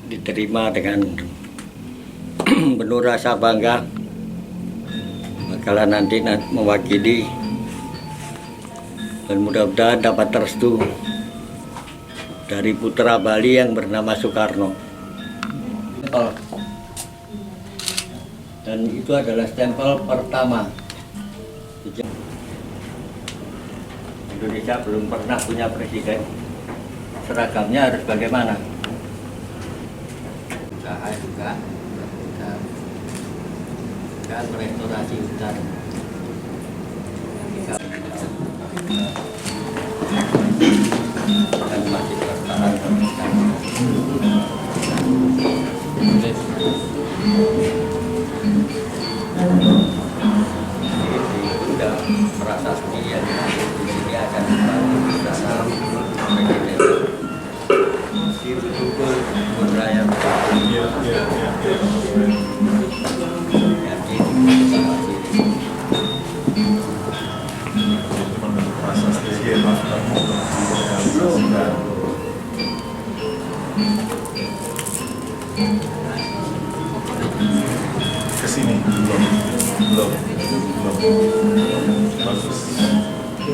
diterima dengan penuh rasa bangga, bakalan nanti mewakili dan mudah-mudahan dapat restu dari putra Bali yang bernama Soekarno. Dan itu adalah stempel pertama. Indonesia belum pernah punya presiden. Seragamnya harus bagaimana? Usaha juga kan restorasi hutan. Dan masih bertahan sampai sekarang. Sudah merasa sendirian di sini akan membantu kita di betul berlayar kesini belum bagus.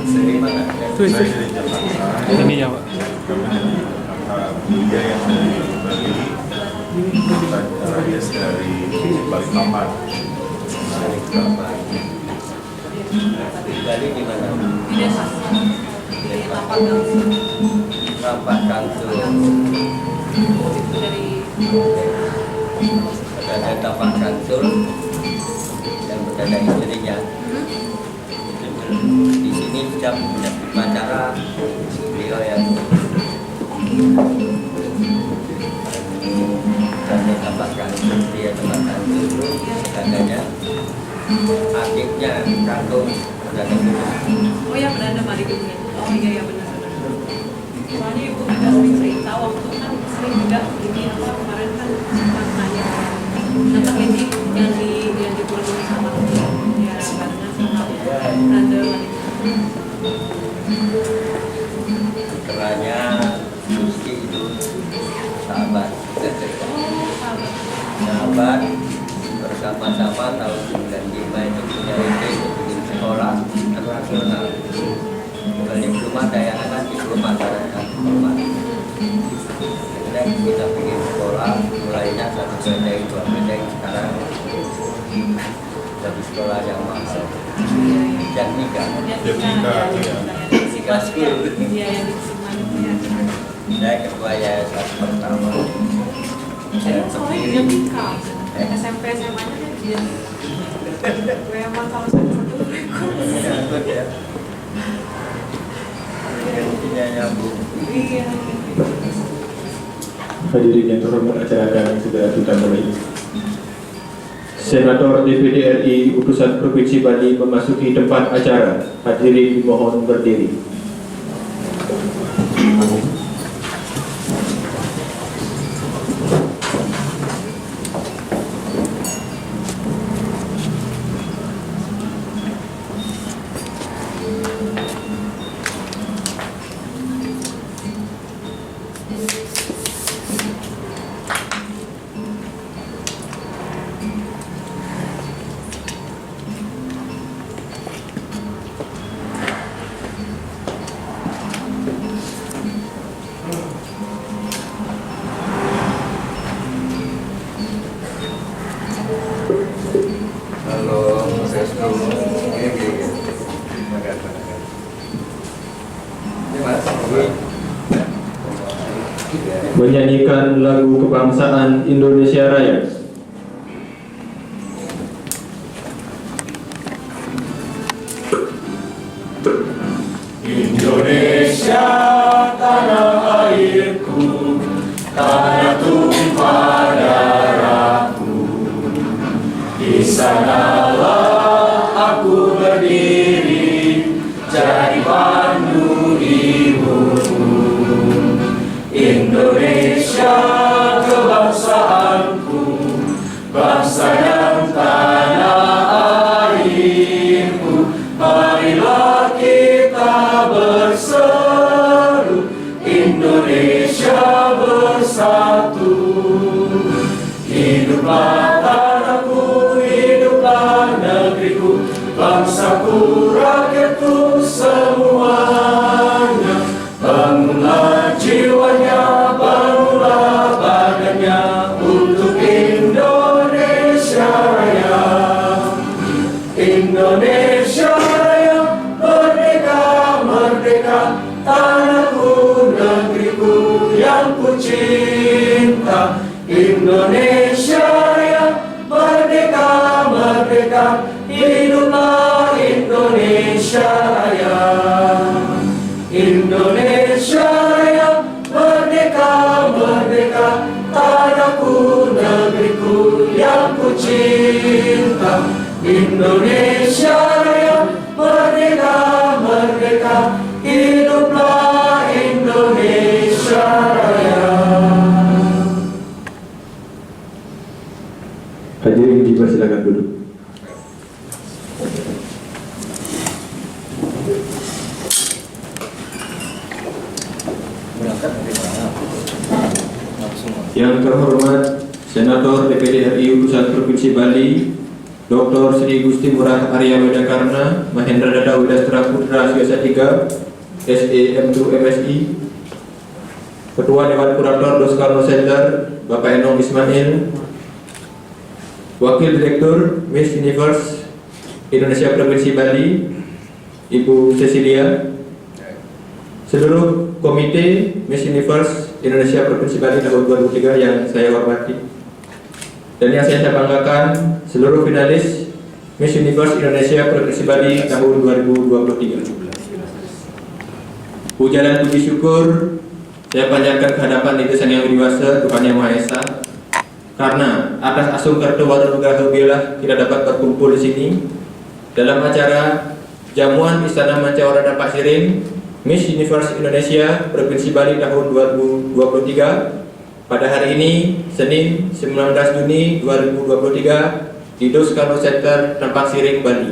dari mana? Saya dari Jakarta. Ini ya Pak. Dia yang dari Bali, Radias dari Balikpapan. Di Bali di mana? Di desa. Di Tapak Gangsul. Tapak Gangsul. Itu dari Ada Tapak Gangsul yang berada istrinya. Di sini sudah menyambut acara beliau yang dan Tapak Gangsul, dia Tapak Gangsul itu katanya adiknya kandung Perdana Gunung. oh ya Perdana Maligungnya. Oh iya benar-benar. Soalnya ibu juga sering cerita waktu kan sering juga ini apa kemarin kan sempat nanya tentang ini yang di Pulau sama ya karena sama Perdana Maligungnya. Putranya Susi itu sahabat. Sahabat bersama-sama tahun 95 itu punya ide bikin sekolah internasional. Kali belum ada yang anak di belum masyarakat formal. Kemudian kita bikin sekolah, mulainya 1 bedeng, 2 bedeng, sekarang jadi sekolah yang mahal. Dan nikah. Tiga school. Iya yang di Kusuman ya. Saya ketua yayasan pertama. Saya Soalnya sendiri. dia nikah. SMP SMA-nya dia. Memang kalau satu-satu ikut. Ya. Gantinya nyambung. Iya. Hadirin yang terhormat, acara kami sudah kita mulai. Senator DPD RI utusan Provinsi Bali memasuki tempat acara. Hadirin dimohon berdiri. Halo, Restu. Menyanyikan lagu kebangsaan Indonesia Raya. Indonesia tanah airku, tanah tumpah darahku. Di sanalah aku berdiri, jadi pandu ibuku. Indonesia kebangsaanku, bangsa dan tanah airku. Marilah kita berseri bersatu. Hiduplah tanahku, hiduplah negeriku, bangsaku, rakyatku semuanya. Bangunlah jiwanya, bangunlah badannya untuk Indonesia Raya. Indonesia Raya, merdeka, merdeka, tanahku, negeriku yang ku cinta. Indonesia Raya, merdeka, merdeka, hiduplah Indonesia Raya. Indonesia Raya, merdeka, merdeka, tanahku, negeriku yang ku cinta. Indonesia Raya, merdeka, merdeka, hiduplah Indonesia Raya. Hadirin dipersilakan duduk. Berangkat dari mana? Langsung. Yang terhormat Senator DPD RI utusan Provinsi Bali, Dr. Sri Gusti Ngurah Arya Wedakarna, Mahendra Dada Widastra Putra Siasa 3, SEM2 MSI, Ketua Dewan Kurator Dos-Karno Center, Bapak Enong Ismail, Wakil Direktur Miss Universe Indonesia Provinsi Bali, Ibu Cecilia, seluruh Komite Miss Universe Indonesia Provinsi Bali tahun 2003 yang saya hormati, dan yang saya banggakan seluruh finalis Miss Universe Indonesia Provinsi Bali tahun 2023. Puja dan puji syukur saya panjatkan kehadapan Itu Sang Yang Widiwasa, Tuhan Yang Maha Esa, karena atas asung kartu warunugraha bilah kita dapat berkumpul di sini dalam acara jamuan Istana Mancawarada Pasirin Miss Universe Indonesia Provinsi Bali tahun 2023 pada hari ini, Senin 19 Juni 2023 di Dos-Karno Center, Tampak Siring, Bali.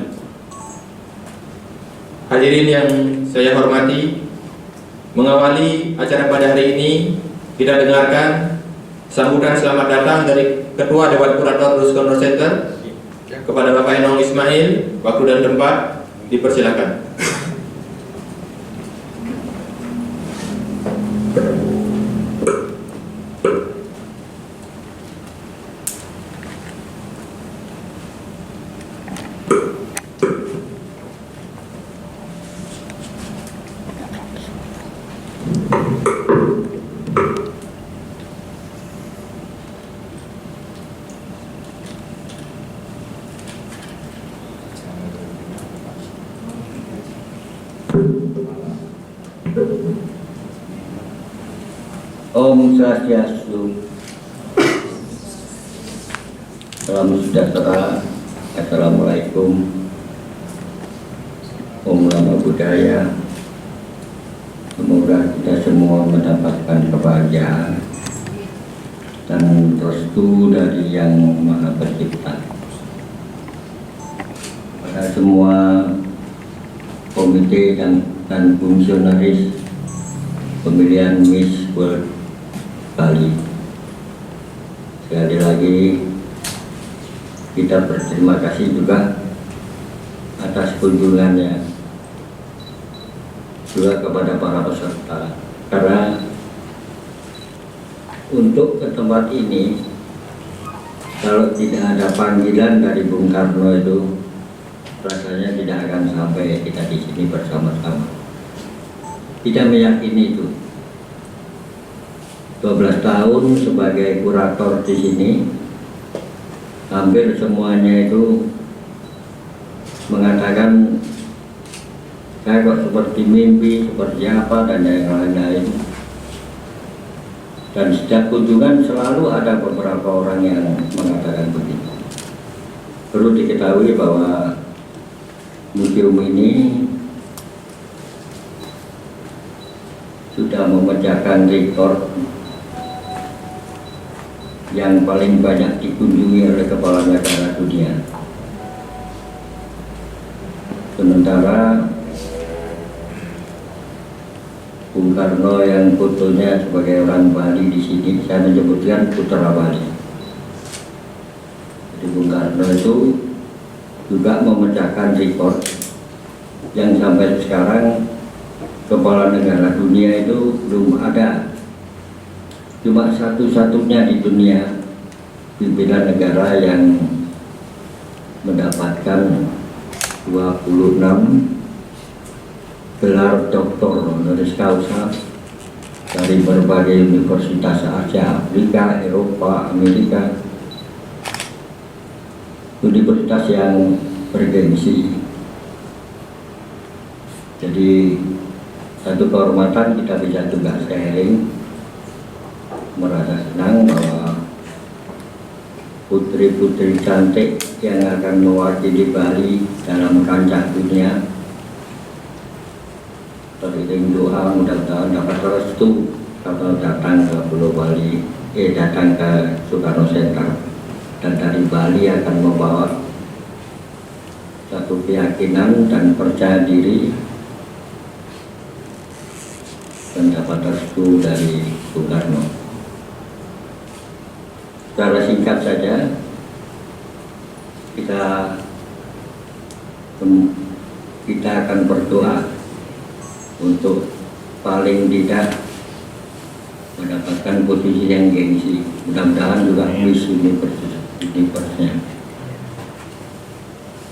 Hadirin yang saya hormati, mengawali acara pada hari ini kita dengarkan sambutan selamat datang dari Ketua Dewan Kurator Dos-Karno Center kepada Bapak Enong Ismail. Waktu dan tempat dipersilakan. Om Swastiastu. Salam sejahtera. Assalamualaikum. Om Namo Buddhaya. Semoga kita semua mendapatkan kebahagiaan dan restu dari Yang Maha Pencipta. Pada semua komite dan fungsionaris pemilihan Miss World Bali, sekali lagi kita berterima kasih juga atas kunjungannya, juga kepada para peserta, karena untuk ke tempat ini kalau tidak ada panggilan dari Bung Karno itu rasanya tidak akan sampai kita di sini bersama-sama. Tidak meyakini itu. 12 tahun sebagai kurator di sini, hampir semuanya itu mengatakan saya kok seperti mimpi, seperti apa, dan yang lain-lain. Dan setiap kunjungan selalu ada beberapa orang yang mengatakan begitu. Perlu diketahui bahwa museum ini sudah memecahkan rekor yang paling banyak dikunjungi oleh kepala negara dunia. Sementara Bung Karno yang fotonya sebagai orang Bali di sini, saya menyebutkan Putra Bali. Jadi Bung Karno itu juga memecahkan rekor yang sampai sekarang kepala negara dunia itu belum ada. Cuma satu-satunya di dunia pimpinan negara yang mendapatkan 26 gelar doktor honoris causa dari berbagai universitas Asia, Afrika, Eropa, Amerika, universitas yang bergengsi. Jadi satu kehormatan kita bisa juga sharing, merasa senang bahwa putri-putri cantik yang akan mewakili Bali dalam kancah dunia, teriring doa mudah-mudahan dapat restu kalau datang ke Pulau Bali, datang ke Soekarno Center, dan dari Bali akan membawa satu keyakinan dan percaya diri dan dapat restu dari Bung Karno. Secara singkat saja, kita akan berdoa untuk paling tidak mendapatkan posisi yang gengsi. Mudah-mudahan juga Miss Universe-nya.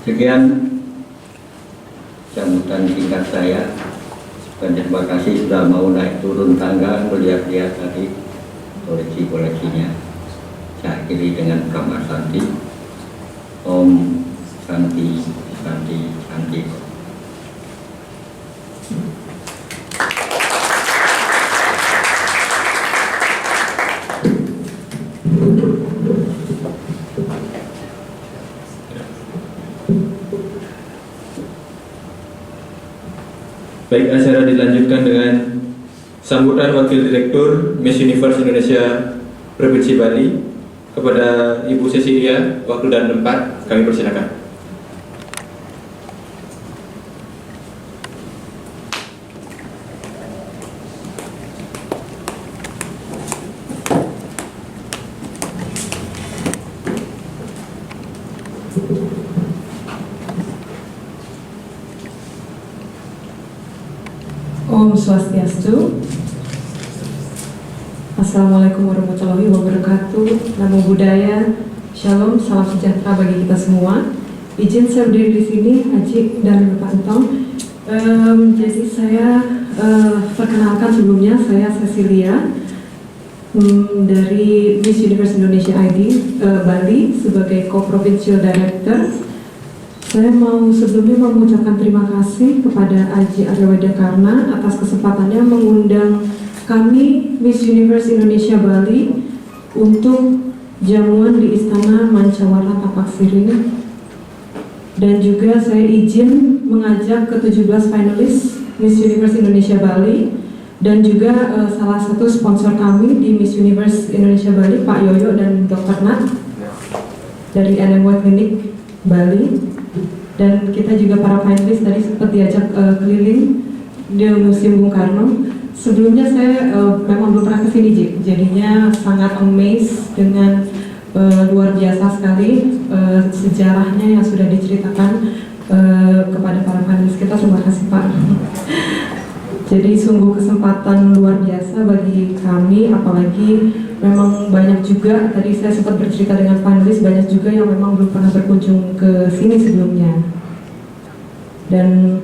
Sekian sambutan singkat saya. Dan terima kasih sudah mau naik turun tangga melihat-lihat tadi koleksi-koleksinya. Saya akhiri dengan Brahma Santi. Om Santi Santi Santi. Baik, acara dilanjutkan dengan sambutan Wakil Direktur Miss Universe Indonesia Provinsi Bali kepada Ibu Cecilia, wakil dan tempat, kami persilakan. Om Swastiastu. Assalamualaikum warahmatullahi wabarakatuh. Namo Buddhaya. Shalom, salam sejahtera bagi kita semua. Izin saya berdiri di sini, Haji dan Pak Entong. Jadi saya perkenalkan sebelumnya, saya Cecilia dari Miss Universe Indonesia ID Bali sebagai Co-Provincial Director. Saya mau sebelumnya mengucapkan terima kasih kepada Aji Aryaweda Karna atas kesempatannya mengundang kami Miss Universe Indonesia Bali untuk jamuan di Istana Mancawarna Tapak Siring. Dan juga saya izin mengajak ke-17 finalis Miss Universe Indonesia Bali dan juga salah satu sponsor kami di Miss Universe Indonesia Bali, Pak Yoyo dan Dr. Nat dari NMW Clinic Bali. Dan kita juga para finalis tadi sempat diajak keliling di Museum Bung Karno. Sebelumnya saya memang belum pernah kesini, jadinya sangat amazed dengan luar biasa sekali sejarahnya yang sudah diceritakan kepada para finalis kita. Terima kasih Pak. Jadi sungguh kesempatan luar biasa bagi kami, apalagi memang banyak juga, tadi saya sempat bercerita dengan panelis, banyak juga yang memang belum pernah berkunjung ke sini sebelumnya. Dan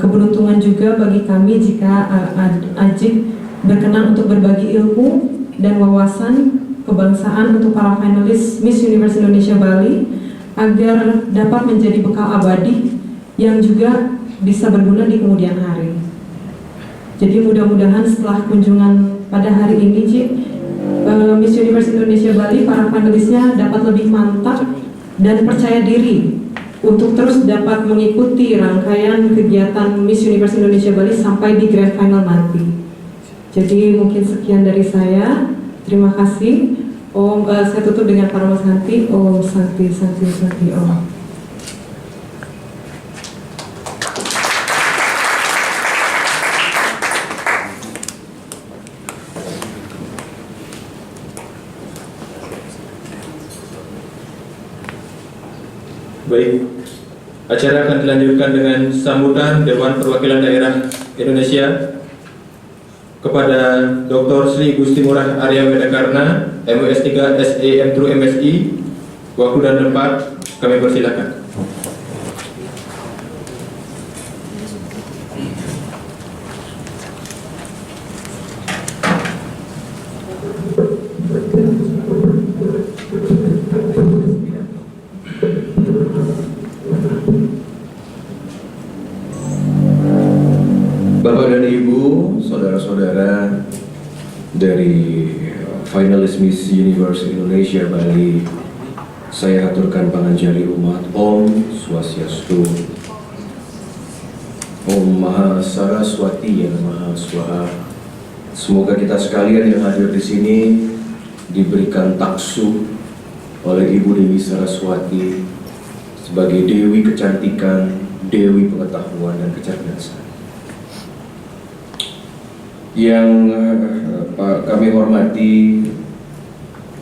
keberuntungan juga bagi kami jika Ajik berkenan untuk berbagi ilmu dan wawasan kebangsaan untuk para finalis Miss Universe Indonesia Bali agar dapat menjadi bekal abadi yang juga bisa berguna di kemudian hari. Jadi mudah-mudahan setelah kunjungan pada hari ini, Miss Universe Indonesia Bali, para panelisnya dapat lebih mantap dan percaya diri untuk terus dapat mengikuti rangkaian kegiatan Miss Universe Indonesia Bali sampai di Grand Final nanti. Jadi mungkin sekian dari saya. Terima kasih. Om, saya tutup dengan Parama Santi. Om Santi Santi Santi Om. Baik, acara akan dilanjutkan dengan sambutan Dewan Perwakilan Daerah Indonesia kepada Dr. Sri Gusti Ngurah Arya Wedakarna, MUS 3 SEM True MSI. Waktu dan tempat kami persilakan. Bapak dan Ibu, saudara-saudara dari finalis Miss Universe Indonesia Bali, saya haturkan panganjali umat. Om Swastiastu, Om Maha Saraswati yang Maha Swaha. Semoga kita sekalian yang hadir di sini diberikan taksu oleh Ibu Dewi Saraswati sebagai Dewi Kecantikan, Dewi Pengetahuan dan Kecerdasan. Yang kami hormati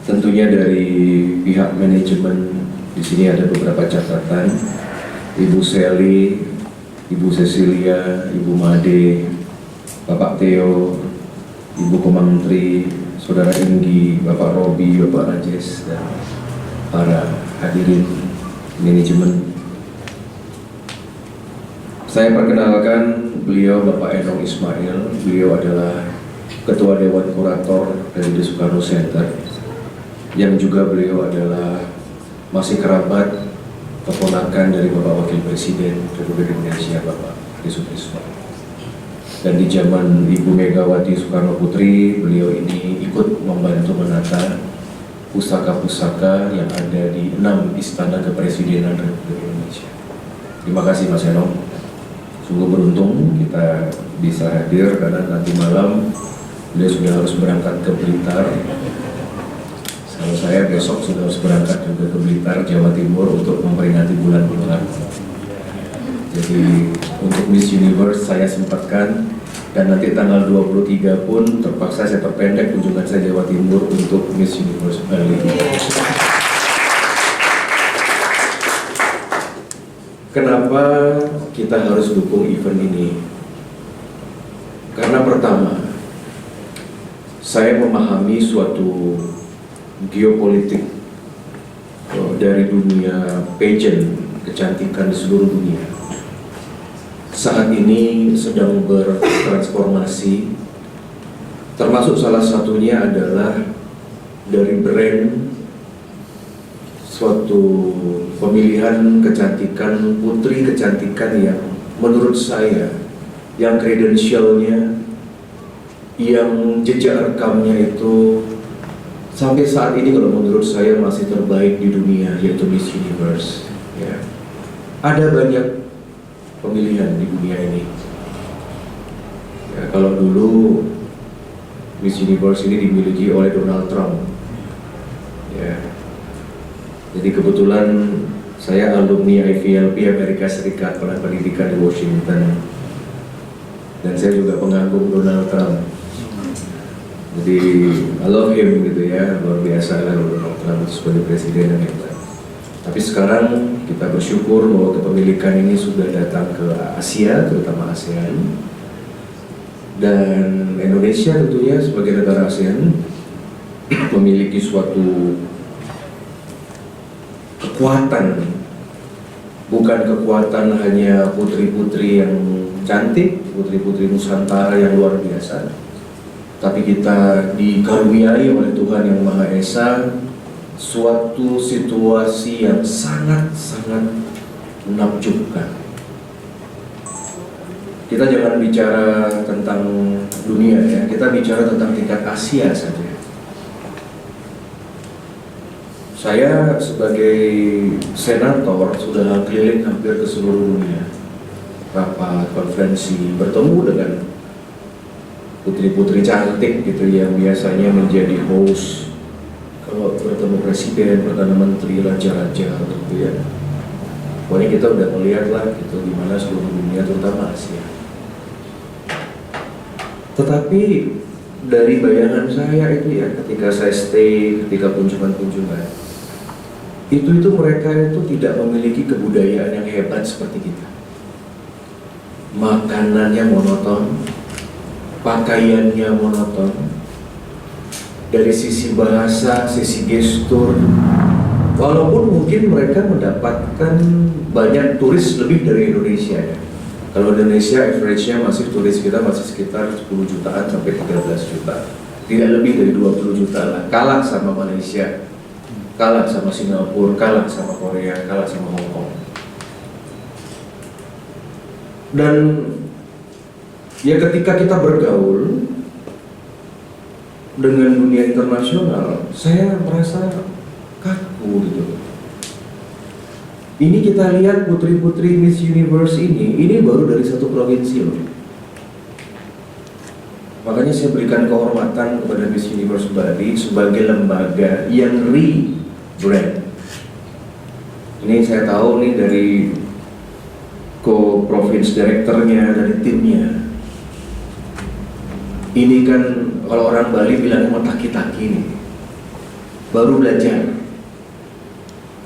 tentunya dari pihak manajemen. Di sini ada beberapa catatan. Ibu Sally, Ibu Cecilia, Ibu Made, Bapak Theo, Ibu Komantri, Saudara Inggi, Bapak Robi, Bapak Rajes, dan para hadirin manajemen. Saya perkenalkan beliau Bapak Enong Ismail. Beliau adalah Ketua Dewan Kurator dari The Soekarno Center, yang juga beliau adalah masih kerabat keponakan dari Bapak Wakil Presiden Republik Indonesia Bapak Yusuf. Dan di zaman Ibu Megawati Soekarno Putri, beliau ini ikut membantu menata pusaka-pusaka yang ada di 6 istana kepresidenan Republik Indonesia. Terima kasih Mas Enong. Sungguh beruntung kita bisa hadir karena nanti malam beliau sudah harus berangkat ke Blitar. Kalau saya besok sudah harus berangkat juga ke Blitar, Jawa Timur untuk memperingati bulan Bulan. Jadi untuk Miss Universe saya sempatkan, dan nanti tanggal 23 pun terpaksa saya perpendek kunjungan saya Jawa Timur untuk Miss Universe Bali. Kenapa kita harus dukung event ini? Karena pertama, saya memahami suatu geopolitik dari dunia pageant kecantikan di seluruh dunia. Saat ini sedang bertransformasi, termasuk salah satunya adalah dari brand suatu pemilihan kecantikan, putri kecantikan yang menurut saya, yang kredensialnya, yang jejak rekamnya itu sampai saat ini kalau menurut saya masih terbaik di dunia, yaitu Miss Universe. Ya. Ada banyak pemilihan di dunia ini. Ya, kalau dulu Miss Universe ini dimiliki oleh Donald Trump. Ya. Jadi kebetulan saya alumni IVLP Amerika Serikat, pernah pendidikan di Washington, dan saya juga pengagum Donald Trump. Jadi I love him gitu ya, luar biasa lah Donald Trump sebagai presiden yang hebat. Tapi sekarang kita bersyukur bahwa kepemilikan ini sudah datang ke Asia, terutama ASEAN, dan Indonesia tentunya sebagai negara ASEAN memiliki suatu kekuatan, bukan kekuatan hanya putri-putri yang cantik, putri-putri Nusantara yang luar biasa, tapi kita dikaruniai oleh Tuhan Yang Maha Esa suatu situasi yang sangat-sangat menakjubkan. Kita jangan bicara tentang dunia ya, kita bicara tentang tingkat Asia saja. Saya sebagai senator sudah keliling hampir ke seluruh dunia, rapat, konferensi, bertemu dengan putri-putri cantik gitu yang biasanya menjadi host kalau bertemu presiden, perdana menteri, raja-raja gitu ya. Pokoknya kita udah melihat lah gitu gimana seluruh dunia, terutama Asia. Tetapi dari bayangan saya itu ya, ketika saya stay, ketika kunjungan-kunjungan, itu mereka itu tidak memiliki kebudayaan yang hebat seperti kita. Makanannya monoton, pakaiannya monoton, dari sisi bahasa, sisi gestur. Walaupun mungkin mereka mendapatkan banyak turis lebih dari Indonesia ya. Kalau Indonesia average-nya masih turis kita masih sekitar 10 jutaan sampai 13 juta. Tidak lebih dari 20 juta lah. Kalah sama Malaysia, kalah sama Singapura, kalah sama Korea, kalah sama Hong Kong. Dan ya ketika kita bergaul dengan dunia internasional, saya merasa kaku gitu. Ini kita lihat putri-putri Miss Universe ini baru dari satu provinsi loh. Makanya saya berikan kehormatan kepada Miss Universe Bali sebagai lembaga yang rebrand. Ini saya tahu nih dari co-province directornya, dari timnya. Ini kan kalau orang Bali bilangnya mau taki-taki nih, baru belajar.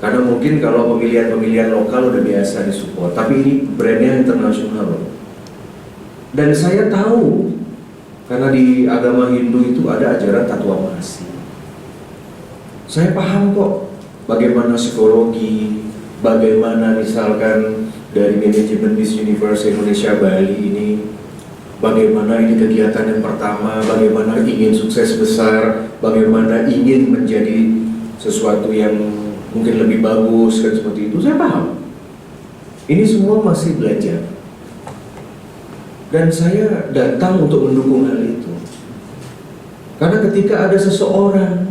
Karena mungkin kalau pemilihan lokal udah biasa disupport, tapi ini brandnya internasional. Dan saya tahu, karena di agama Hindu itu ada ajaran Tattwa Mahasi. Saya paham kok bagaimana psikologi, bagaimana misalkan dari manajemen Miss Universe Indonesia Bali ini, bagaimana ini kegiatan yang pertama, bagaimana ingin sukses besar, bagaimana ingin menjadi sesuatu yang mungkin lebih bagus, kan seperti itu. Saya paham. Ini semua masih belajar. Dan saya datang untuk mendukung hal itu. Karena ketika ada seseorang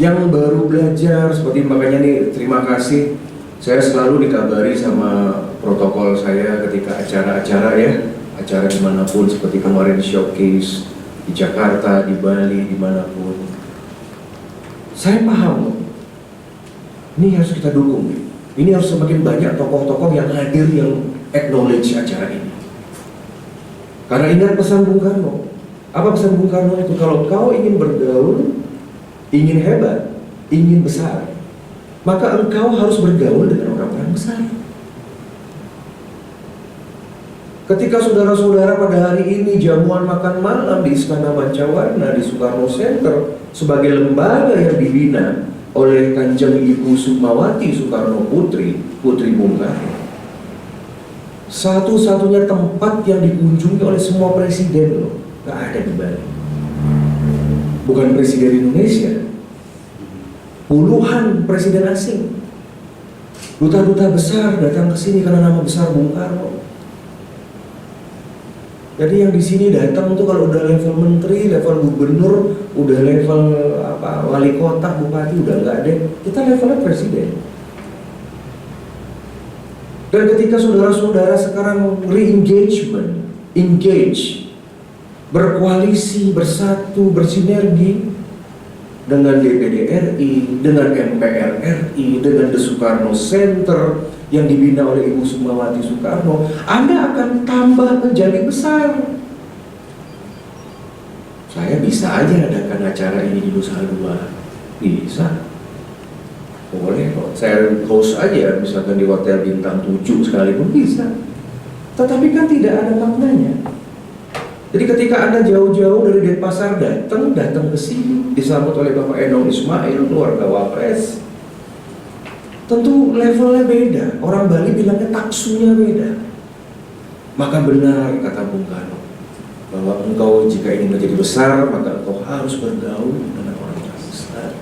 yang baru belajar, seperti makanya nih, terima kasih. Saya selalu dikabari sama protokol saya ketika acara-acara ya, acara dimanapun, seperti kemarin showcase di Jakarta, di Bali, dimanapun. Saya paham. Ini harus kita dukung. Ini harus semakin banyak tokoh-tokoh yang hadir yang acknowledge acara ini. Karena ingat pesan Bung Karno. Apa pesan Bung Karno itu? Kalau kau ingin bergaul, ingin hebat, ingin besar, maka engkau harus bergaul dengan orang-orang besar. Ketika saudara-saudara pada hari ini jamuan makan malam di Istana Mancawarna di Soekarno Center sebagai lembaga yang dibina oleh Kanjeng Ibu Sukmawati Soekarno Putri, Putri Bung Karno. Satu-satunya tempat yang dikunjungi oleh semua presiden loh, gak ada di Bali. Bukan presiden Indonesia, puluhan presiden asing, duta-duta besar datang ke sini karena nama besar Bung Karno. Jadi yang di sini datang tuh kalau udah level menteri, level gubernur, udah level wali kota, bupati, udah nggak ada. Kita levelnya presiden. Dan ketika saudara-saudara sekarang engage, berkoalisi, bersatu, bersinergi dengan DPD RI, dengan MPR RI, dengan The Soekarno Center yang dibina oleh Ibu Sukmawati Soekarno, Anda akan tambah menjadi besar. Saya bisa aja adakan acara ini di Nusa Dua, bisa, boleh kok. Saya host aja, misalkan di hotel bintang 7 sekalipun bisa. Tetapi kan tidak ada maknanya. Jadi ketika Anda jauh-jauh dari Denpasar datang ke sini, disambut oleh Bapak Enong Ismail, keluarga Wapres, tentu levelnya beda. Orang Bali bilangnya taksunya beda. Maka benar kata Bung Karno, bahwa engkau jika ingin menjadi besar, maka engkau harus bergaul dengan orang besar.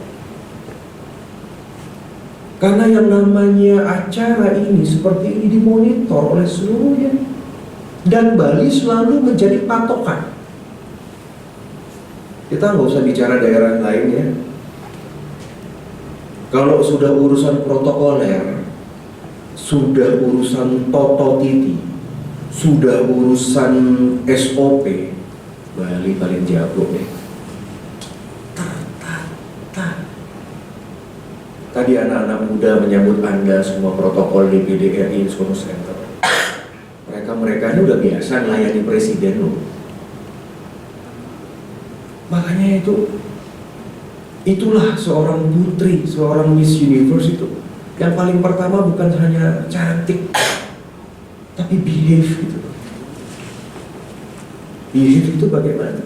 Karena yang namanya acara ini seperti ini dimonitor oleh seluruhnya. Dan Bali selalu menjadi patokan. Kita nggak usah bicara daerah lain ya. Kalau sudah urusan protokoler, sudah urusan toto titi, sudah urusan SOP, Bali paling jago deh. Tadi anak-anak muda menyambut Anda semua protokol DPD RI Soekarno Center. Mereka ini udah biasa melayani presiden loh. Makanya itu Itulah seorang putri, seorang Miss Universe itu. Yang paling pertama bukan hanya cantik, tapi behave gitu. Behave itu bagaimana?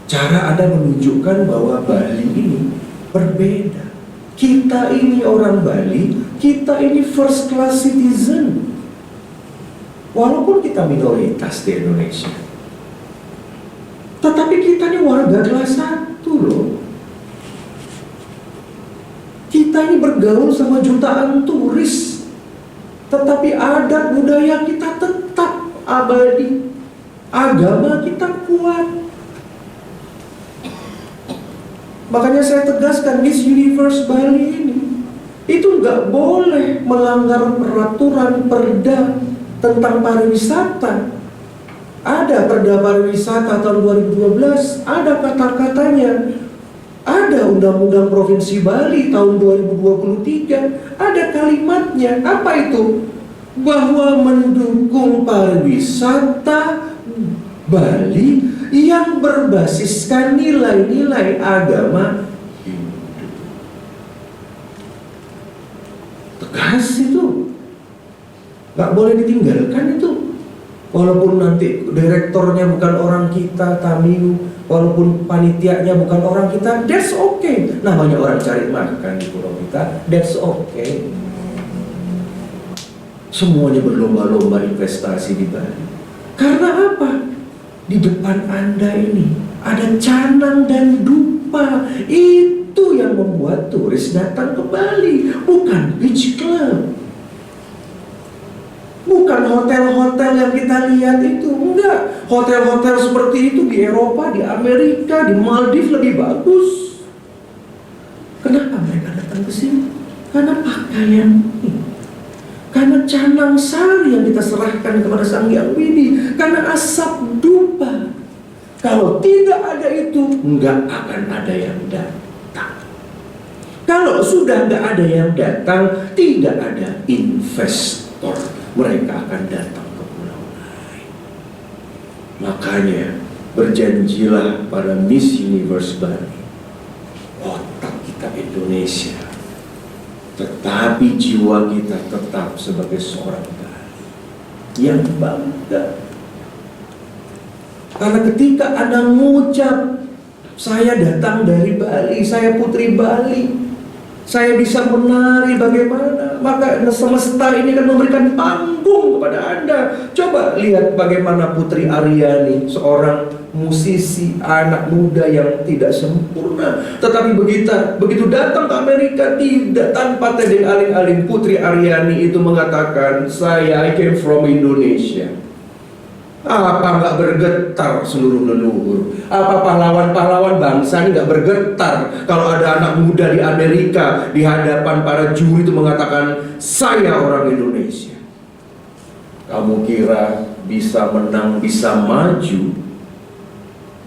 Cara Anda menunjukkan bahwa Bali ini berbeda. Kita ini orang Bali, kita ini first class citizen. Walaupun kita minoritas di Indonesia, tetapi kita ini warga kelas 1 loh. Kita ini bergaul sama jutaan turis, tetapi adat budaya kita tetap abadi. Agama kita kuat. Makanya saya tegaskan, Miss Universe Bali ini itu nggak boleh melanggar peraturan perda tentang pariwisata. Ada perda pariwisata tahun 2012, ada kata-katanya. Ada Undang-Undang Provinsi Bali tahun 2023, ada kalimatnya. Apa itu? Bahwa mendukung pariwisata Bali yang berbasiskan nilai-nilai agama Hindu. Tegas itu, nggak boleh ditinggalkan itu. Walaupun nanti direktornya bukan orang kita, Tamiu, walaupun panitianya bukan orang kita, that's okay. Namanya orang cari makan di pulau kita, that's okay. Semuanya berlomba-lomba investasi di Bali. Karena apa? Di depan Anda ini ada canang dan dupa. Itu yang membuat turis datang ke Bali, bukan beach club, bukan hotel-hotel yang kita lihat itu. Enggak, hotel-hotel seperti itu di Eropa, di Amerika, di Maldives lebih bagus. Kenapa mereka datang ke sini? Karena pakaian ini, karena canang sari yang kita serahkan kepada Sang Hyang Widi, karena asap dupa. Kalau tidak ada itu, nggak akan ada yang datang. Kalau sudah nggak ada yang datang, tidak ada investor. Mereka akan datang ke pulau lain. Makanya berjanjilah pada Miss Universe Bali, otak kita Indonesia, tetapi jiwa kita tetap sebagai seorang Bali yang bangga. Karena ketika Anda mengucap, saya datang dari Bali, saya putri Bali, saya bisa menari bagaimana, maka semesta ini akan memberikan panggung kepada Anda. Coba lihat bagaimana Putri Aryani, seorang musisi anak muda yang tidak sempurna, tetapi begitu datang ke Amerika, tidak tanpa tedeng aling-aling, Putri Aryani itu mengatakan, I came from Indonesia. Apa nggak bergetar seluruh leluhur? Apa pahlawan-pahlawan bangsa ini nggak bergetar kalau ada anak muda di Amerika di hadapan para juri itu mengatakan, saya orang Indonesia? Kamu kira bisa menang, bisa maju,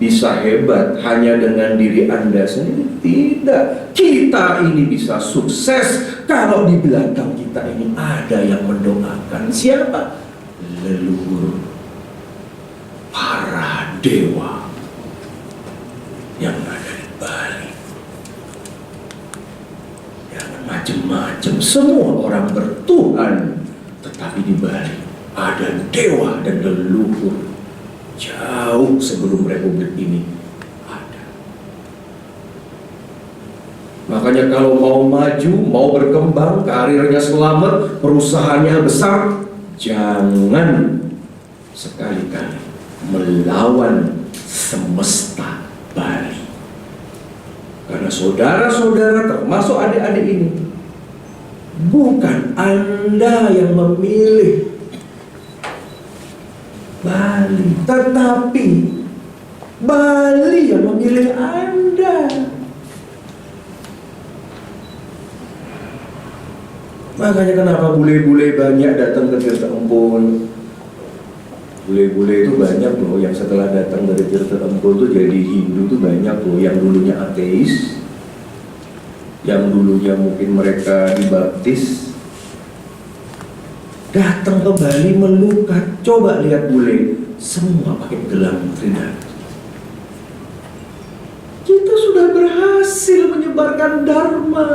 bisa hebat hanya dengan diri Anda sendiri? Tidak. Kita ini bisa sukses kalau di belakang kita ini ada yang mendoakan. Siapa? Leluhur, para dewa yang ada di Bali. Jangan macam-macam. Semua orang bertuhan, tetapi di Bali ada dewa dan leluhur jauh sebelum republik ini ada. Makanya kalau mau maju, mau berkembang, karirnya selamat, perusahaannya besar, jangan sekali-kali melawan semesta Bali. Karena saudara-saudara termasuk adik-adik ini, bukan Anda yang memilih Bali, tetapi Bali yang memilih Anda. Makanya kenapa bule-bule banyak datang ke Tirta Empul. Bule-bule itu banyak loh yang setelah datang dari Tirta Empul tuh jadi Hindu tuh banyak loh, yang dulunya ateis, yang dulunya mungkin mereka dibaptis, datang ke Bali melukat. Coba lihat bule, semua pakai gelang tridatu. Kita sudah berhasil. menyebarkan dharma,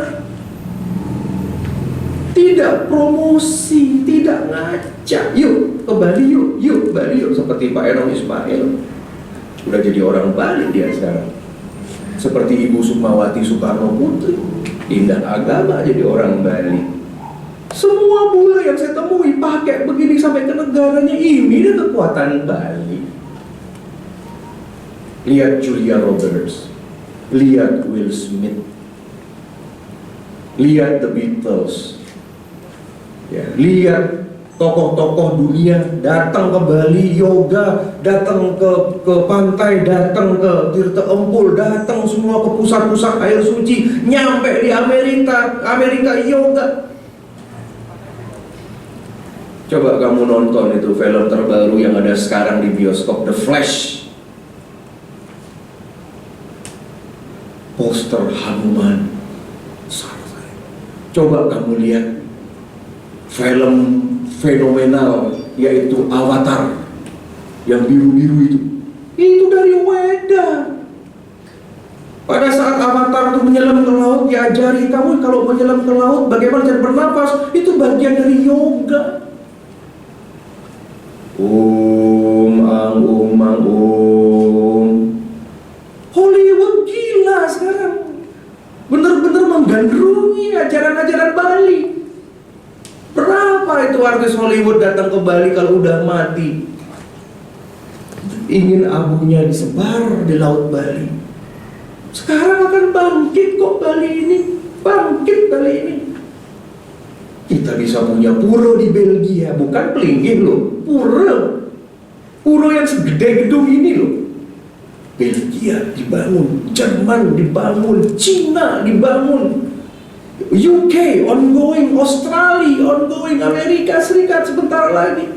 tidak promosi, tidak ngajak. Yuk ke Bali yuk, yuk Bali yuk. Seperti Pak Enoch Ismail, udah jadi orang Bali dia sekarang. Seperti Ibu Sukmawati Soekarno Putri, indah agama jadi orang Bali. Semua bule yang saya temui pakai begini sampai ke negaranya, ini dia kekuatan Bali. Lihat Julia Roberts, lihat Will Smith, lihat The Beatles, ya, lihat tokoh-tokoh dunia datang ke Bali yoga, datang ke pantai, datang ke Tirta Empul, datang semua ke pusat-pusat air suci, nyampe di Amerika yoga. Coba kamu nonton itu film terbaru yang ada sekarang di bioskop, The Flash. Poster Hanuman. Coba kamu lihat film fenomenal yaitu Avatar yang biru-biru itu dari Weda. Pada saat Avatar itu menyelam ke laut, diajari kamu kalau menyelam ke laut bagaimana cara bernafas, itu bagian dari yoga. Hollywood gila sekarang, bener-bener menggandrungi ajaran-ajaran Bali. Berapa itu artis Hollywood datang ke Bali kalau udah mati, ingin abunya disebar di laut Bali. Sekarang akan bangkit kok Bali ini, bangkit Bali ini. Kita bisa punya pura di Belgia, bukan pelinggih loh, pura yang segede gedung ini loh. Belgia dibangun, Jerman dibangun, Cina dibangun, UK ongoing, Australia ongoing, Amerika Serikat sebentar lagi.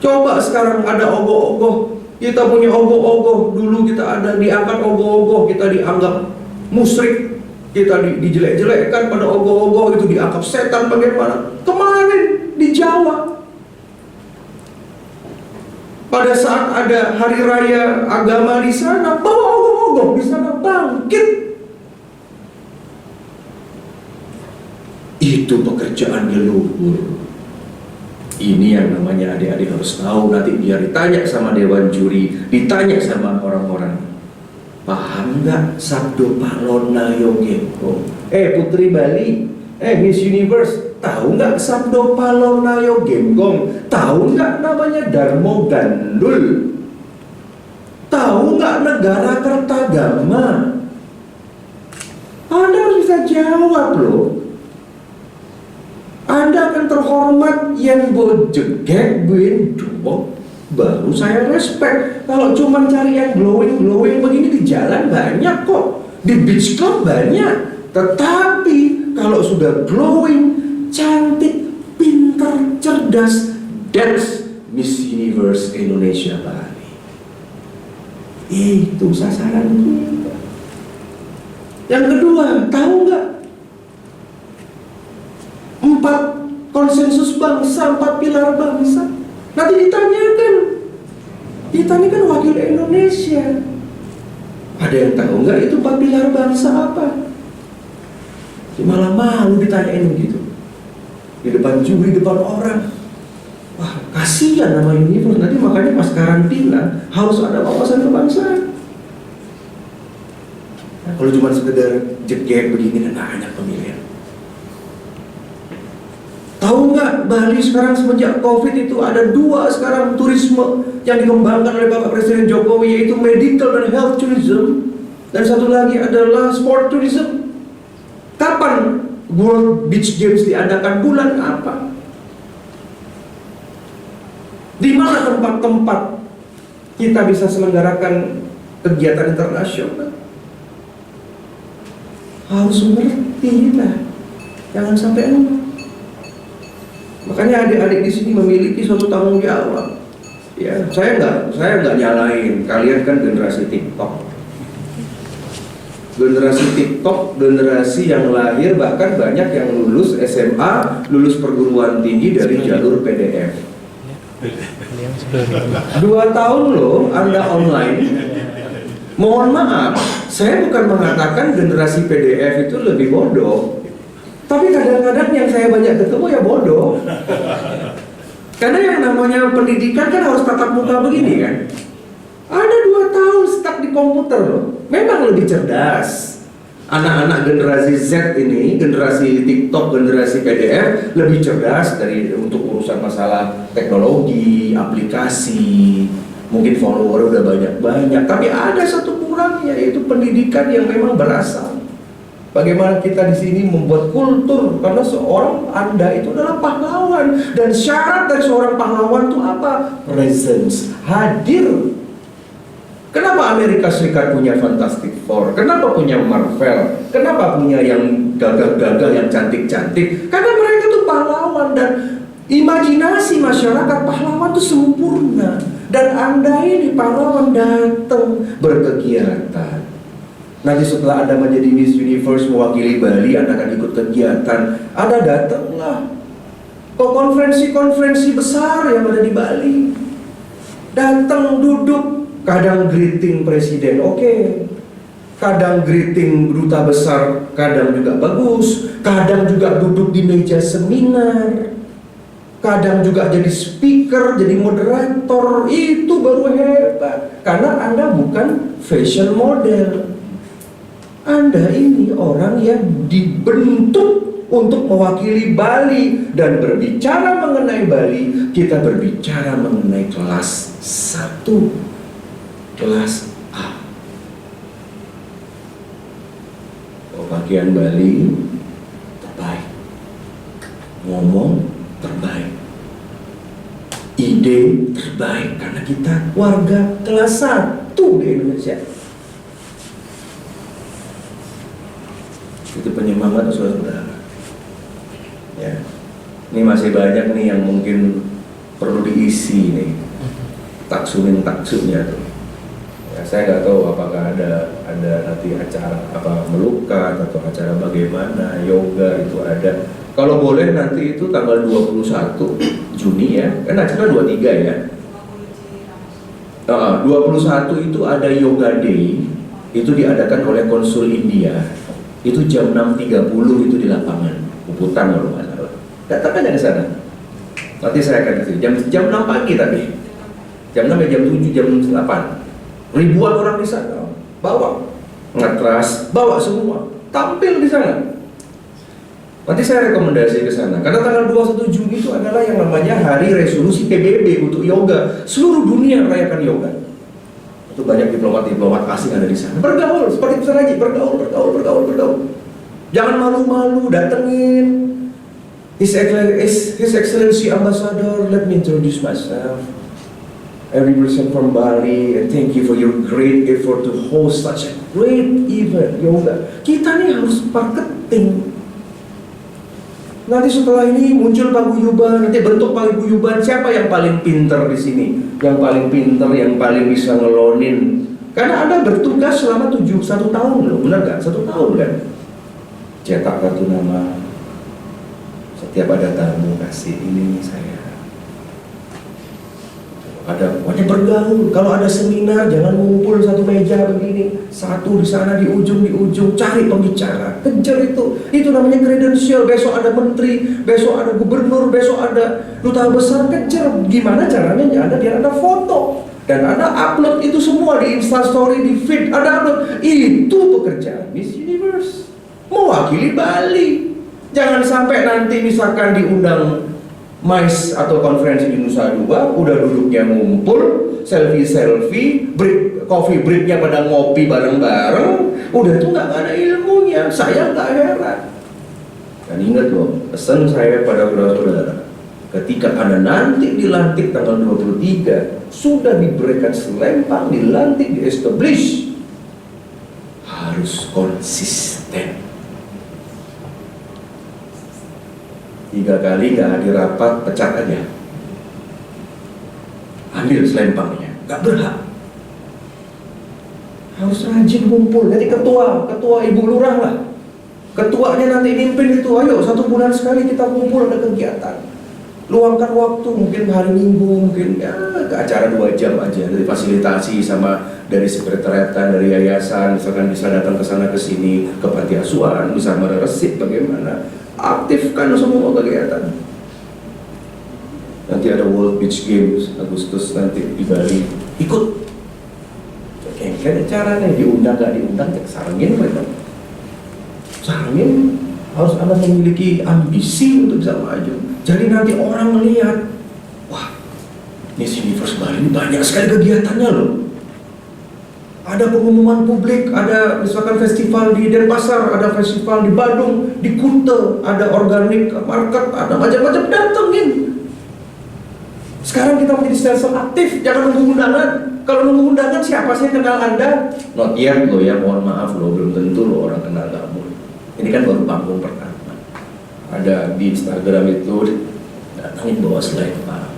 Coba sekarang ada ogoh-ogoh, kita punya ogoh-ogoh, dulu kita ada diangkat ogoh-ogoh, kita dianggap musyrik, kita dijelek-jelekkan pada ogoh-ogoh itu, dianggap setan bagaimana. Kemarin di Jawa, pada saat ada hari raya agama di sana, bawa ogoh-ogoh di sana, bangkit. Itu pekerjaan leluhur. Ini yang namanya adik-adik harus tahu. Nanti biar ditanya sama dewan juri, ditanya sama orang-orang. Paham nggak Sabdo Palona Yogengkong? Putri Bali, Miss Universe, tahu nggak Sabdo Palona Yogengkong? Tahu nggak namanya Darmo Gandul? Tahu nggak negara Kertagama? Anda harus bisa jawab loh. Anda akan terhormat yang bojegek buin dua, baru saya respect. Kalau cuma cari yang glowing begini di jalan banyak kok, di beach club banyak. Tetapi kalau sudah glowing, cantik, pintar, cerdas, that's Miss Universe Indonesia Bali. Itu sasaran kita. Yang kedua, tahu nggak? 4 konsensus bangsa, 4 pilar bangsa. Nanti ditanyakan wakil Indonesia. Ada yang tahu nggak itu 4 pilar bangsa apa? Malah malu ditanyain begitu di depan juri, depan orang. Wah, kasihan nama Universe. Nanti makanya pas karantina harus ada wawasan kebangsaan. Nah, kalau cuma sekedar jegek begini kan banyak pemilihan. Tahu nggak Bali sekarang semenjak COVID itu ada 2 sekarang turisme yang dikembangkan oleh Bapak Presiden Jokowi, yaitu medical dan health tourism, dan satu lagi adalah sport tourism. Kapan World Beach Games diadakan? Bulan apa? Di mana tempat-tempat kita bisa selenggarakan kegiatan internasional? Harus mengerti kita, jangan sampai lupa. Makanya adik-adik di sini memiliki suatu tanggung jawab. Ya, saya nggak nyalain. Kalian kan generasi TikTok. Generasi TikTok, generasi yang lahir bahkan banyak yang lulus SMA, lulus perguruan tinggi dari jalur PDF. 2 tahun loh Anda online Mohon maaf, saya bukan mengatakan generasi PDF itu lebih bodoh, tapi kadang-kadang yang saya banyak ketemu ya bodoh. Karena yang namanya pendidikan kan harus tatap muka begini kan. Ada 2 tahun stuck di komputer loh. Memang lebih cerdas. Anak-anak generasi Z ini, generasi TikTok, generasi PDF lebih cerdas dari untuk urusan masalah teknologi, aplikasi. Mungkin follower udah banyak-banyak, tapi ada satu kurangnya, yaitu pendidikan yang memang berasal. Bagaimana kita di sini membuat kultur, karena seorang Anda itu adalah pahlawan, dan syarat dari seorang pahlawan itu apa? Presence, hadir. Kenapa Amerika Serikat punya Fantastic Four? Kenapa punya Marvel? Kenapa punya yang gagah-gagah, yang cantik-cantik? Karena mereka tuh pahlawan, dan imajinasi masyarakat pahlawan itu sempurna. Dan Anda ini pahlawan datang berkegiatan. Nanti setelah Anda menjadi Miss Universe mewakili Bali, Anda akan ikut kegiatan. Anda datanglah ke konferensi-konferensi besar yang ada di Bali. Datang, duduk. Kadang greeting presiden, oke. Kadang greeting duta besar, kadang juga bagus. Kadang juga duduk di meja seminar. Kadang juga jadi speaker, jadi moderator. Itu baru hebat. Karena Anda bukan fashion model. Anda ini orang yang dibentuk untuk mewakili Bali. Dan berbicara mengenai Bali, kita berbicara mengenai kelas 1, kelas A. Pakaian Bali terbaik, ngomong terbaik, ide terbaik, karena kita warga kelas 1 di Indonesia. Itu penyemangat saudara. Ya, ini masih banyak nih yang mungkin perlu diisi nih, taksumin-taksumnya tuh. Ya, saya nggak tahu apakah ada nanti acara apa melukat atau acara bagaimana, yoga itu ada. Kalau boleh nanti itu tanggal 21 Juni ya, kan acara 23 ya. 21 itu ada yoga day, itu diadakan oleh konsul India. Itu jam 6.30 itu di lapangan Puputan kalau nggak salah. Datang aja ke sana. Nanti saya akan kesini. Jam 6 pagi tadi. Jam 6 ya, jam 7, jam 8. Ribuan orang di sana. Bawa ngetras, bawa semua. Tampil di sana. Nanti saya rekomendasi ke sana. Karena tanggal 21 Juni itu adalah yang namanya Hari Resolusi PBB untuk yoga. Seluruh dunia merayakan yoga. Itu banyak diplomat-diplomat asing ada di sana. Bergaul seperti besar lagi, bergaul. Jangan malu-malu, datengin. His Excellency Ambassador, let me introduce myself. I represent from Bali, and thank you for your great effort to host such a great event yoga. Kita nih harus marketing. Nanti setelah ini muncul paguyuban, nanti bentuk paguyuban, siapa yang paling pinter di sini? Yang paling pinter, yang paling bisa ngelonin. Karena Anda bertugas selama 1 tahun loh, benar gak? 1 tahun kan? Cetak kartu nama. Setiap ada tamu kasih ini saya. Ada pokoknya bergaul. Kalau ada seminar jangan ngumpul satu meja begini, satu di sana di ujung, cari pembicara, kejar itu. Itu namanya kredensial. Besok ada menteri, besok ada gubernur, besok ada duta besar, kejar. Gimana caranya Anda biar Anda foto dan Anda upload itu semua di Instastory, di feed, Anda upload. Itu pekerjaan Miss Universe, mewakili Bali. Jangan sampai nanti misalkan diundang MICE atau konferensi di Nusa Dua, udah duduknya ngumpul, selfie, coffee breaknya pada ngopi bareng-bareng, udah itu nggak ada ilmunya. Saya nggak heran. Dan ingat loh, pesan saya pada saudara-saudara, ketika Anda nanti dilantik tanggal 23, sudah diberikan selempang, dilantik, di-establish, harus konsisten. 3 kali nggak hadir rapat, pecat aja. Ambil selempangnya, nggak berhak. Harus rajin kumpul. Nanti ketua ibu lurah lah. Ketuanya nanti mimpin itu. Ayo 1 bulan sekali kita kumpul, ada kegiatan. Luangkan waktu, mungkin hari Minggu, mungkin ya ke acara 2 jam aja. Dari fasilitasi sama dari sekretariatan, dari yayasan, misalkan bisa datang ke sana ke sini, ke panti asuhan, bisa meresip bagaimana, aktifkan semua kegiatan. Nanti ada World Beach Games Agustus nanti di Bali, ikut. Kayak ada caranya, diundang gak diundang, sarangin mereka. Sarangin, harus Anda memiliki ambisi untuk bisa maju. Jadi nanti orang melihat, wah, Miss Universe Bali ini banyak sekali kegiatannya loh. Ada pengumuman publik, ada misalkan festival di Denpasar, ada festival di Badung, di Kuta, ada organic market, ada macam-macam, datengin. Sekarang kita menjadi sales aktif, jangan nunggu undangan. Kalau nunggu undangan, siapa sih yang kenal Anda? Not yet loh ya, mohon maaf loh, belum tentu loh orang kenal kamu. Ini kan baru panggung pertama. Ada di Instagram itu, datangin bawa slide Pak,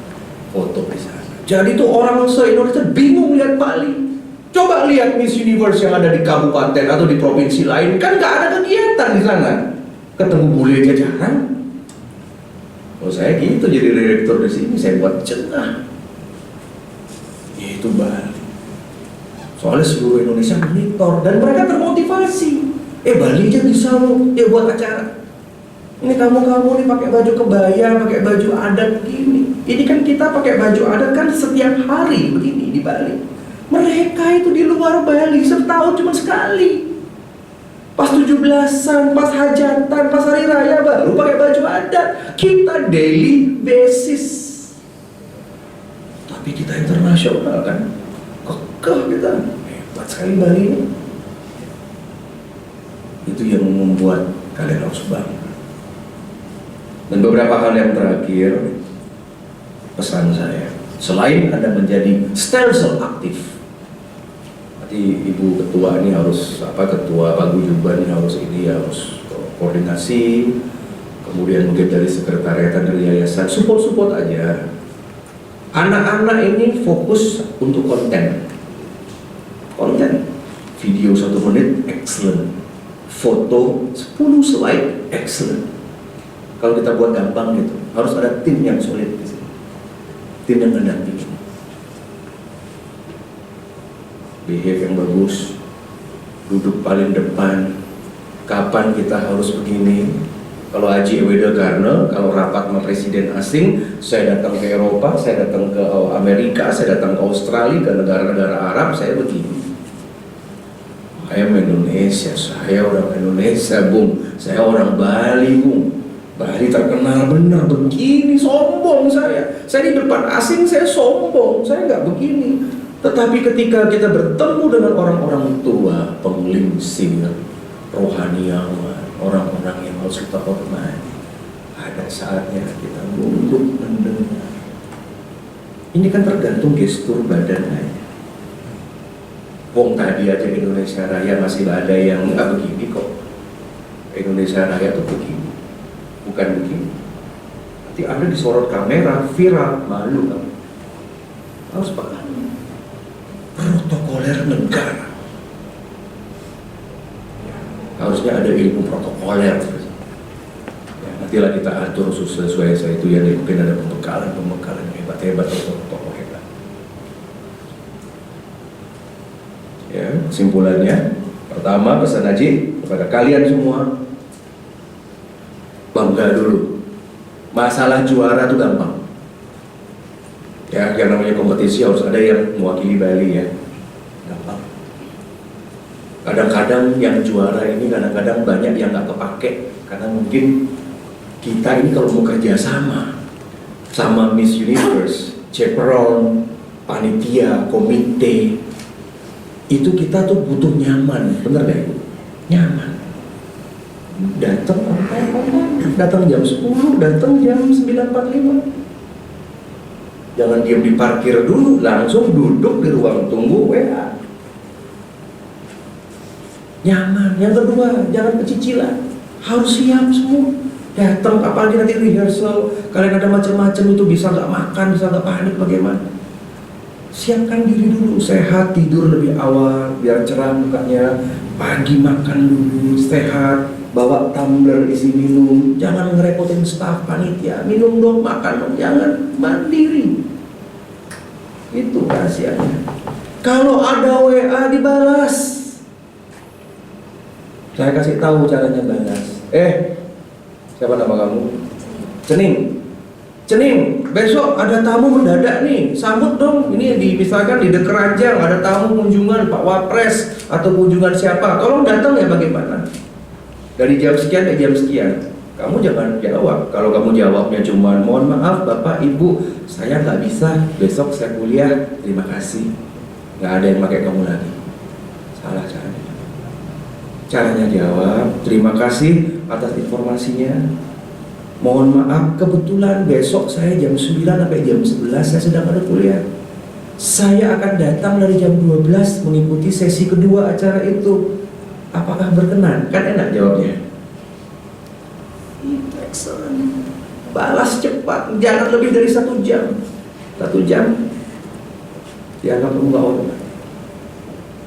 foto di sana. Jadi tuh orang se-Indonesia bingung lihat Bali. Coba lihat Miss Universe yang ada di kabupaten atau di provinsi lain, kan nggak ada kegiatan di sana. Ketemu bule aja jarang. Kalau saya gitu jadi direktur di sini, saya buat cenah. Itu Bali. Soalnya seluruh Indonesia monitor dan mereka termotivasi. Bali aja bisa loh, buat acara. Ini kamu nih pakai baju kebaya, pakai baju adat begini. Ini kan kita pakai baju adat kan setiap hari begini di Bali. Mereka itu di luar Bali setahun cuma sekali. Pas 17-an, pas hajatan, pas hari raya baru pakai baju adat. Kita daily basis. Tapi kita internasional kan. Kekeh kita. Hebat sekali Bali ini. Itu yang membuat kalian harus bangga. Dan beberapa hal yang terakhir, pesan saya, selain Anda menjadi stelsel aktif, Ibu ketua ini harus ketua paguyuban ini harus koordinasi, kemudian mungkin dari sekretariatan dari yayasan support aja. Anak-anak ini fokus untuk konten, video 1 menit excellent, foto 10 slide excellent. Kalau kita buat gampang gitu, harus ada tim yang solid di sini, tim yang mendampingi. Behave yang bagus, duduk paling depan. Kapan kita harus begini? Kalau Haji Eweda Karna, kalau rapat sama presiden asing, saya datang ke Eropa, saya datang ke Amerika, saya datang ke Australia, ke negara-negara Arab, saya begini. Saya Indonesia, saya orang Indonesia, Bung. Saya orang Bali, Bung. Bali terkenal benar, begini, sombong saya. Saya di depan asing, saya sombong, saya nggak begini. Tetapi ketika kita bertemu dengan orang-orang tua, penglingsir, rohaniawan, orang-orang yang harus kita hormati, ada saatnya kita tunduk mendengar. Ini kan tergantung gestur badan aja. Wong tadi aja Indonesia Raya masih ada yang nggak begini kok. Indonesia Raya tuh begini, bukan begini. Nanti Anda disorot kamera, viral, malu kan? Harus paham. Protokoler negara. Harusnya ada ilmu protokoler. Nantilah kita atur sesuai itu ya, mungkin ada pembekalan hebat atau tokoh hebat. Ya, kesimpulannya, pertama pesan Haji kepada kalian semua, bangga dulu. Masalah juara itu gampang. Ya, yang namanya kompetisi harus ada yang mewakili Bali ya. Gampang. Kadang-kadang yang juara ini kadang-kadang banyak yang nggak kepake karena mungkin kita ini kalau mau kerja sama Miss Universe, chaperon, panitia, komite, itu kita tuh butuh nyaman, bener gak Ibu? Nyaman. Datang jam 10, datang jam 9.45. Jangan diam di parkir dulu, langsung duduk di ruang tunggu WA. Nyaman. Yang kedua, jangan pecicilan, harus siap semua. Datang, apalagi nanti rehearsal, kalian ada macam-macam itu bisa nggak makan, bisa nggak panik, bagaimana? Siapkan diri dulu, sehat, tidur lebih awal, biar cerah mukanya. Pagi makan dulu, sehat, bawa tumbler isi minum, jangan ngerepotin staf panitia, minum dong, makan dong, jangan, mandiri. Itu rahasianya. Kalau ada WA dibalas. Saya kasih tahu caranya balas. Siapa nama kamu? Cening, besok ada tamu mendadak nih, sambut dong. Ini misalkan di The Keranjang ada tamu kunjungan Pak Wapres atau kunjungan siapa, tolong datang ya, bagaimana? Dari jam sekian ke jam sekian. Kamu jangan jawab. Kalau kamu jawabnya cuma mohon maaf Bapak Ibu, saya nggak bisa, besok saya kuliah, terima kasih. Nggak ada yang pakai kamu lagi. Salah caranya. Caranya jawab, terima kasih atas informasinya. Mohon maaf, kebetulan besok saya jam 9 sampai jam 11 saya sedang ada kuliah. Saya akan datang dari jam 12 mengikuti sesi kedua acara itu. Apakah berkenan? Kan enak jawabnya. Excellent. Balas cepat, jangan lebih dari 1 jam. 1 jam dianggap enggak orang.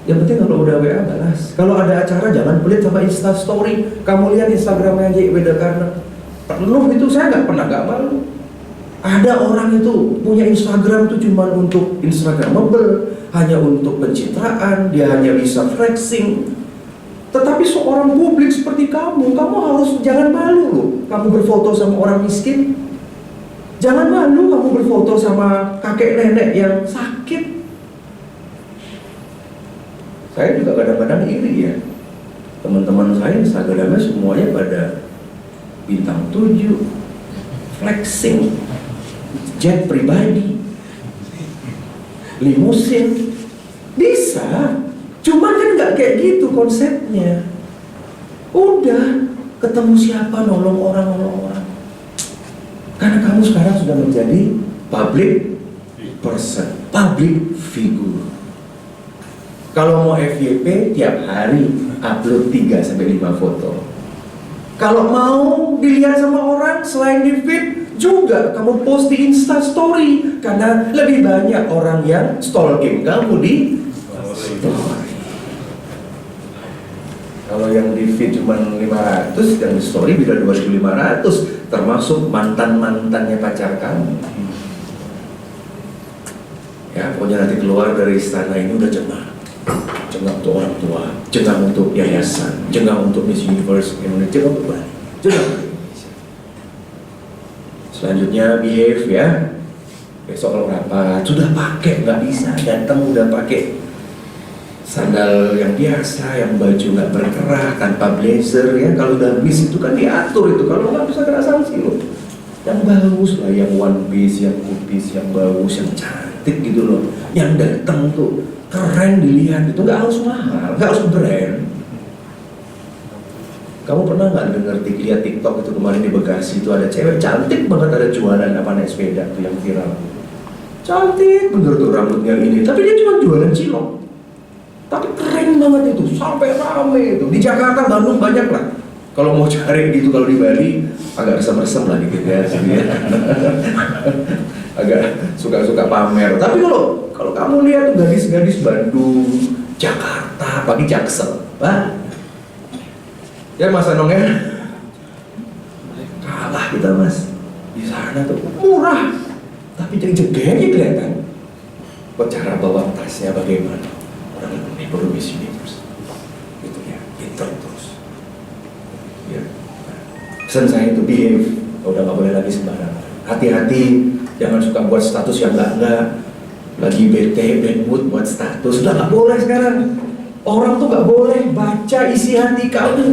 Yang penting kalau udah WA balas. Kalau ada acara jangan pelit sama Insta Story. Kamu lihat Instagramnya JW Karena penuh itu, saya nggak pernah nggak malu. Ada orang itu punya Instagram itu cuma untuk Instagramable, hanya untuk pencitraan, dia hanya bisa flexing. Tetapi seorang publik seperti kamu harus jangan malu loh. Kamu berfoto sama orang miskin, jangan malu kamu berfoto sama kakek nenek yang sakit. Saya juga kadang-kadang iri ya, teman-teman saya Instagramnya semuanya pada bintang 7, flexing, jet pribadi, limusin, bisa. Cuma kan nggak kayak gitu konsepnya. Udah ketemu siapa nolong orang. Karena kamu sekarang sudah menjadi public person, public figure. Kalau mau FYP tiap hari upload 3-5 foto. Kalau mau dilihat sama orang selain di feed juga kamu post di Insta Story, karena lebih banyak orang yang stalking kamu di story. Kalau yang di feed cuma 500, yang di story bisa 2.500, termasuk mantan-mantannya pacar kamu. Ya, pokoknya nanti keluar dari istana ini udah cengak untuk orang tua, cengak untuk yayasan, cengak untuk Miss Universe Indonesia, cengak untuk Bali, cengak untuk Indonesia. Selanjutnya behave ya. Besok kalau rapat sudah pakai, nggak bisa datang udah pakai sandal yang biasa, yang baju nggak berkerah, tanpa blazer ya. Kalau udah miss itu kan diatur itu, kalau nggak bisa kena sanksi loh. Yang bagus lah, yang one piece, yang two piece, yang bagus, yang cantik gitu loh. Yang datang tuh keren dilihat, itu nggak harus mahal, nggak harus brand. Kamu pernah nggak denger lihat TikTok itu kemarin di Bekasi itu ada cewek cantik banget, ada jualan apa naik sepeda tuh yang viral. Cantik bener tuh rambutnya ini, tapi dia cuma jualan cilok. Tapi keren banget itu, sampai rame itu. Di Jakarta, Bandung banyak lah. Kalau mau cari gitu, kalau di Bali agak resem-resem lah dikit ya. Agak suka-suka pamer. Tapi kalau kamu lihat tuh gadis-gadis Bandung, Jakarta, pagi Jaksel, ya Mas Anong ya, kalah kita Mas. Di sana tuh murah, tapi jegenya kelihatan. Cara bawa tasnya bagaimana? Orang ini perlu misi terus, gitu ya, pinter terus. Ya, pesan saya itu behave, udah nggak boleh lagi sembarangan. Hati-hati. Jangan suka buat status yang enggak. Lagi bete, bad mood buat status. Sudah nggak boleh sekarang. Orang tuh nggak boleh baca isi hati kamu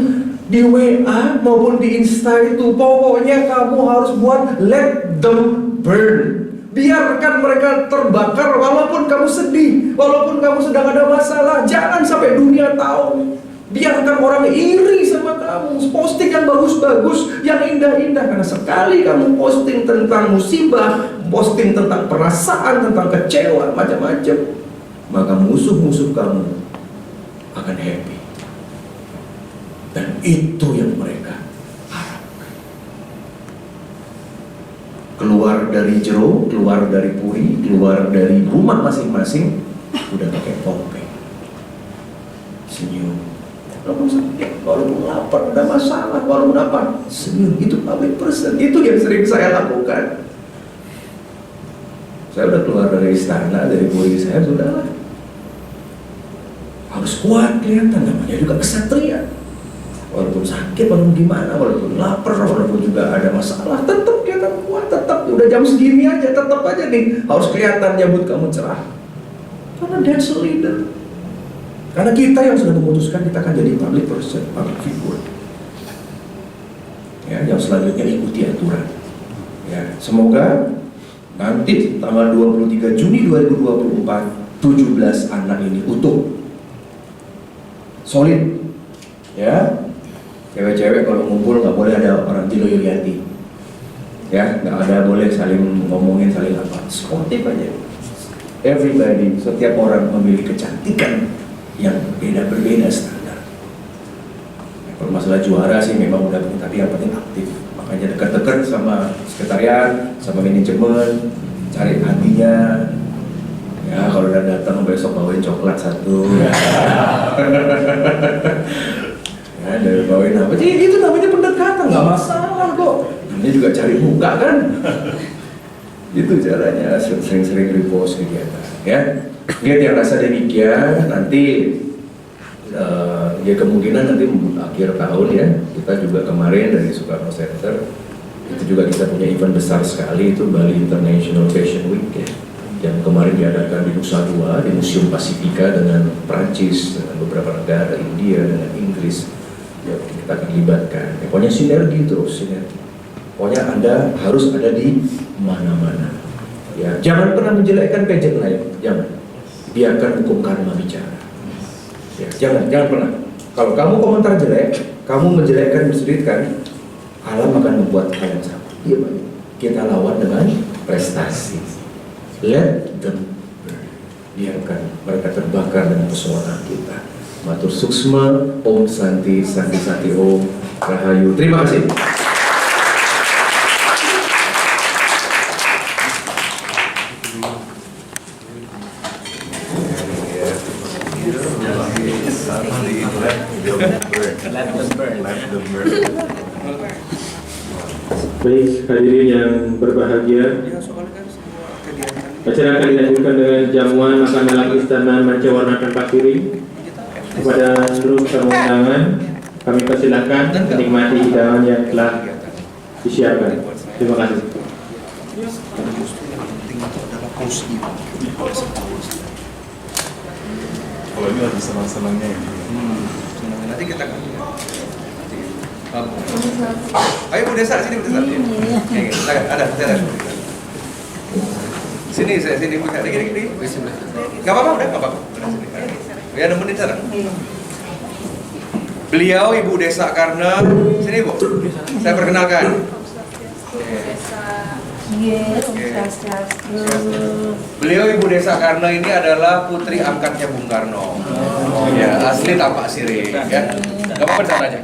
di WA maupun di Insta itu. Pokoknya kamu harus buat let them burn. Biarkan mereka terbakar walaupun kamu sedih, walaupun kamu sedang ada masalah. Jangan sampai dunia tahu. Biarkan orang iri sama kamu. Posting yang bagus-bagus, yang indah-indah. Karena sekali kamu posting tentang musibah, posting tentang perasaan, tentang kecewa, macam-macam, maka musuh-musuh kamu akan happy. Dan itu yang mereka harapkan. Keluar dari jero, keluar dari puri, keluar dari rumah masing-masing, udah pakai topeng, senyum. Walaupun sakit, walaupun lapar, ada masalah, walaupun apa, senyum. Itu public person, itu yang sering saya lakukan. Saya udah keluar dari istana, dari puri saya, sudahlah. harus kuat kelihatan, namanya juga kesatria. Walaupun sakit, walaupun gimana, walaupun lapar, walaupun juga ada masalah, tetap kelihatan kuat, tetap udah jam segini aja, tetap aja nih harus kelihatan jambut kamu cerah. Karena that's a leader. Karena kita yang sudah memutuskan kita akan jadi public person, public figure. Ya, yang selanjutnya ikuti aturan. Ya, semoga nanti tanggal 23 Juni 2024 17 anak ini utuh, solid. Ya, cewek-cewek kalau ngumpul nggak boleh ada orang Tilo Yulianti. Ya, nggak ada boleh saling ngomongin, saling apa. Sportif aja. Everybody, setiap orang memiliki kecantikan yang berbeda standar. Ya, kalau masalah juara sih memang udah, tapi yang penting aktif. Makanya dekat-dekat sama sekretariat, sama manajemen, cari hatinya. Ya, kalau udah datang besok bawain coklat satu. Ya, dari bawain apa? Jadi itu namanya pendekatan, nggak masalah kok. Ini juga cari muka kan? Itu caranya, sering-sering repost kegiatan. Ya, lihat yang rasa demikian. Nanti ya kemungkinan nanti akhir tahun ya, kita juga kemarin dari Soekarno Center itu juga kita punya event besar sekali, itu Bali International Fashion Week ya, yang kemarin diadakan di Nusa Dua di Museum Pasifika dengan Prancis, dengan beberapa negara, India, dengan Inggris. Ya, kita akan libatkan. Ya, pokoknya sinergi terus, sinergi. Pokoknya Anda harus ada di mana-mana. Ya, jangan pernah menjelekkan pageant lain, jangan. Biarkan hukum karma bicara. Ya, jangan pernah. Kalau kamu komentar jelek, kamu menjelekkan, menselitkan, alam akan membuat hal yang sama. Iya, Pak. Kita lawan dengan prestasi. Let them burn. Biarkan mereka terbakar dengan pesona kita. Matur suksma, Om Santi, Santi Santi Om, Rahayu. Terima kasih. Baik, hadirin yang berbahagia, acara akan dilanjutkan dengan jamuan makan dalam istana Mancawarna Tanpa Piring. Kepada seluruh tamu undangan, kami persilakan menikmati hidangan yang telah disiapkan. Terima kasih. Kalau ini lagi senang-senangnya ya. Nanti kita ayo Bu Desa, sini Bu Desa. Ada. Sini Bu Desa. Gini. Gak apa-apa, udah gak apa-apa. Ya, nemenin sana. Beliau Ibu Desa Karna. Sini Bu, saya perkenalkan. Beliau Ibu Desa Karna ini adalah putri angkatnya Bung Karno. Ya, asli Tapak Siri. Ya, gak apa-apa sana aja.